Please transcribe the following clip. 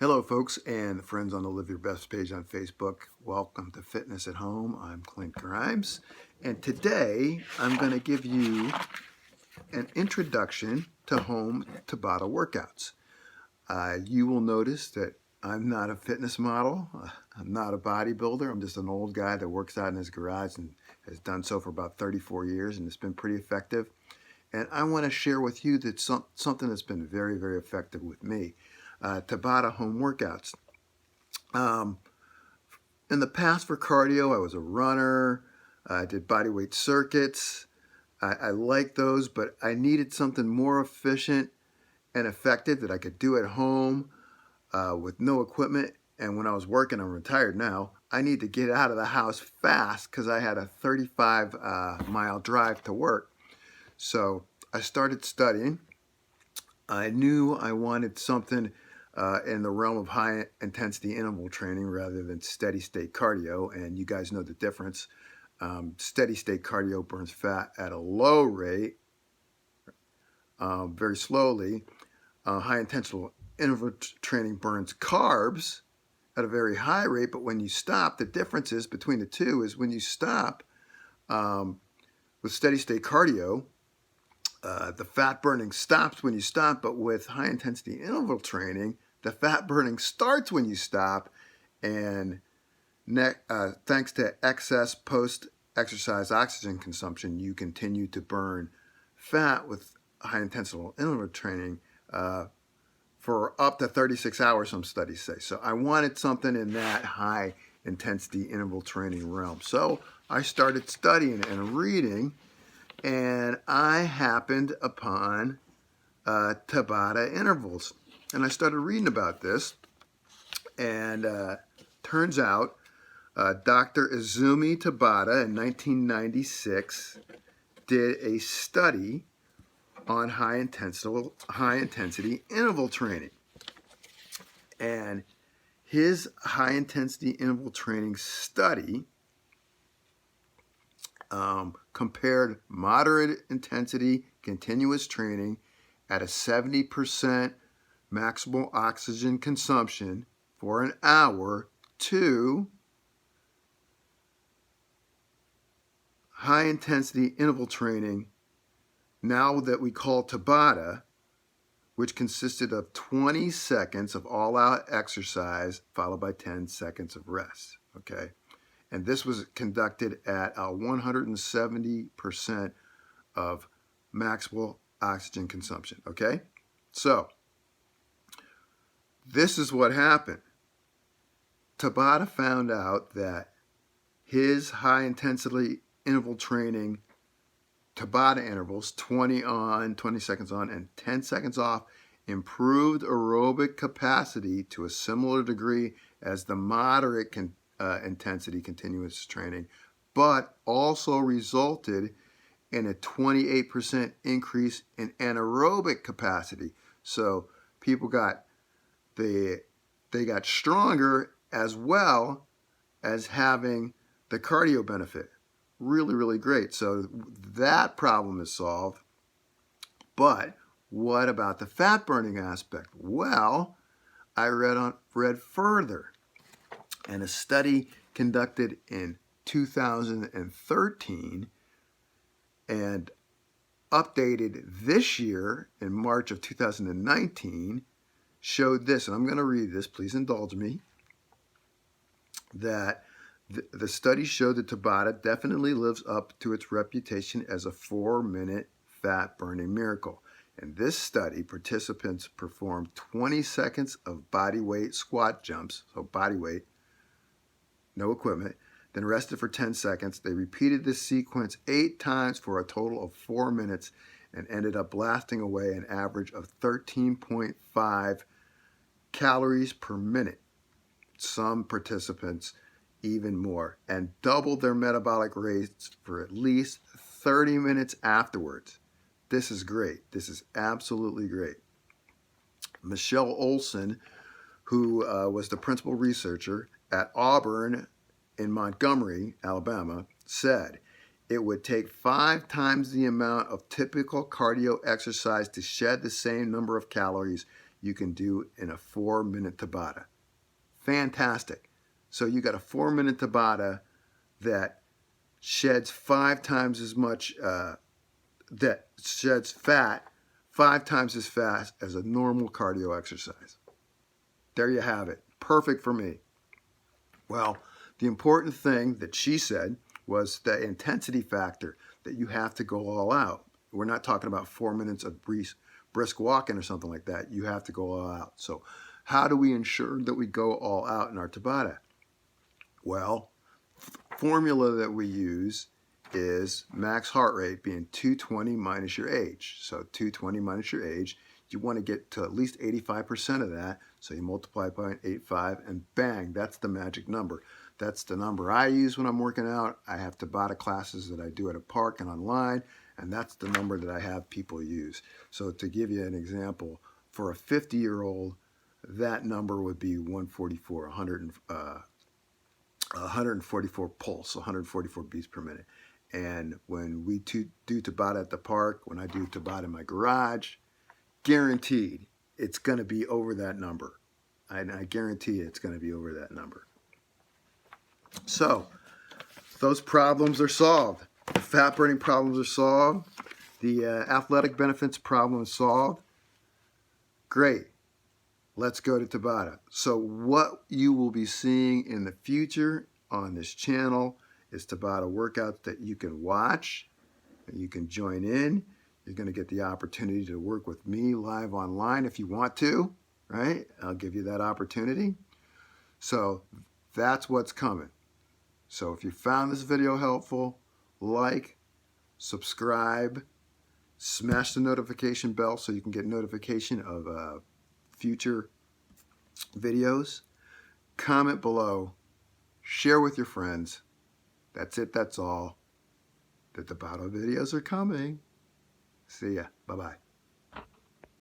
Hello, folks, and friends on the Live Your Best page on Facebook. Welcome to Fitness at Home. I'm Clint Grimes, and today I'm going to give you an introduction to home Tabata workouts. You will notice that I'm not a fitness model. I'm not a bodybuilder. I'm just an old guy that works out in his garage and has done so for about 34 years, and it's been pretty effective. And I want to share with you that something that's been very, very effective with me. Tabata home workouts. Um, in the past for cardio, I was a runner. I did bodyweight circuits. I liked those, but I needed something more efficient and effective that I could do at home with no equipment. And when I was working, I'm retired now, I need to get out of the house fast because I had a 35-mile drive to work. So I started studying. I knew I wanted something in the realm of high intensity interval training rather than steady state cardio, and you guys know the difference. Steady state cardio burns fat at a low rate, very slowly. High intensity interval training burns carbs at a very high rate, but when you stop, the differences between the two is when you stop with steady state cardio, the fat burning stops when you stop, but with high intensity interval training, the fat burning starts when you stop, and thanks to excess post-exercise oxygen consumption, you continue to burn fat with high intensity interval training for up to 36 hours, some studies say. So I wanted something in that high intensity interval training realm. So I started studying and reading, and I happened upon Tabata intervals. And I started reading about this, and turns out Dr. Izumi Tabata in 1996 did a study on high intensity interval training. And his high intensity interval training study compared moderate intensity continuous training at a 70% maximal oxygen consumption for an hour to high intensity interval training, now that we call Tabata, which consisted of 20 seconds of all-out exercise followed by 10 seconds of rest. Okay, and this was conducted at 170% of maximal oxygen consumption. Okay, so this is what happened. Tabata found out that his high intensity interval training, Tabata intervals, 20 on, 20 seconds on, and 10 seconds off, improved aerobic capacity to a similar degree as the moderate intensity continuous training, but also resulted in a 28% increase in anaerobic capacity. So people got they got stronger as well as having the cardio benefit. Really, really great. So that problem is solved. But what about the fat burning aspect? Well, I read further, and a study conducted in 2013 and updated this year in March of 2019 showed this, and I'm going to read this, please indulge me, that the study showed that Tabata definitely lives up to its reputation as a 4-minute fat burning miracle. In this study, participants performed 20 seconds of body weight squat jumps, so body weight, no equipment, then rested for 10 seconds. They repeated this sequence 8 times for a total of 4 minutes and ended up blasting away an average of 13.5 calories per minute. Some participants even more, and doubled their metabolic rates for at least 30 minutes afterwards. This is great. This is absolutely great. Michelle Olson, who was the principal researcher at Auburn in Montgomery, Alabama, said it would take 5 times the amount of typical cardio exercise to shed the same number of calories you can do in a 4-minute Tabata. Fantastic. So you got a 4-minute Tabata that sheds 5 times as much, that sheds fat 5 times as fast as a normal cardio exercise. There you have it. Perfect for me. Well, the important thing that she said was the intensity factor, that you have to go all out. We're not talking about 4 minutes of brisk walking or something like that. You have to go all out. So how do we ensure that we go all out in our Tabata? Well, formula that we use is max heart rate being 220 minus your age. So 220 minus your age, you want to get to at least 85% of that. So you multiply by 0.85 and bang, that's the magic number. That's the number I use when I'm working out. I have Tabata classes that I do at a park and online, and that's the number that I have people use. So to give you an example, for a 50-year-old, that number would be 144, 144 pulse, 144 beats per minute. And when we do Tabata at the park, when I do Tabata in my garage, guaranteed it's going to be over that number. I guarantee it's going to be over that number. So those problems are solved. The fat burning problems are solved. The athletic benefits problem is solved. Great. Let's go to Tabata. So what you will be seeing in the future on this channel is Tabata workouts that you can watch, and you can join in. You're going to get the opportunity to work with me live online if you want to, right? I'll give you that opportunity. So that's what's coming. So if you found this video helpful, like, subscribe, smash the notification bell so you can get notification of future videos. Comment below. Share with your friends. That's it. That's all. The Tabata videos are coming. See ya. Bye-bye.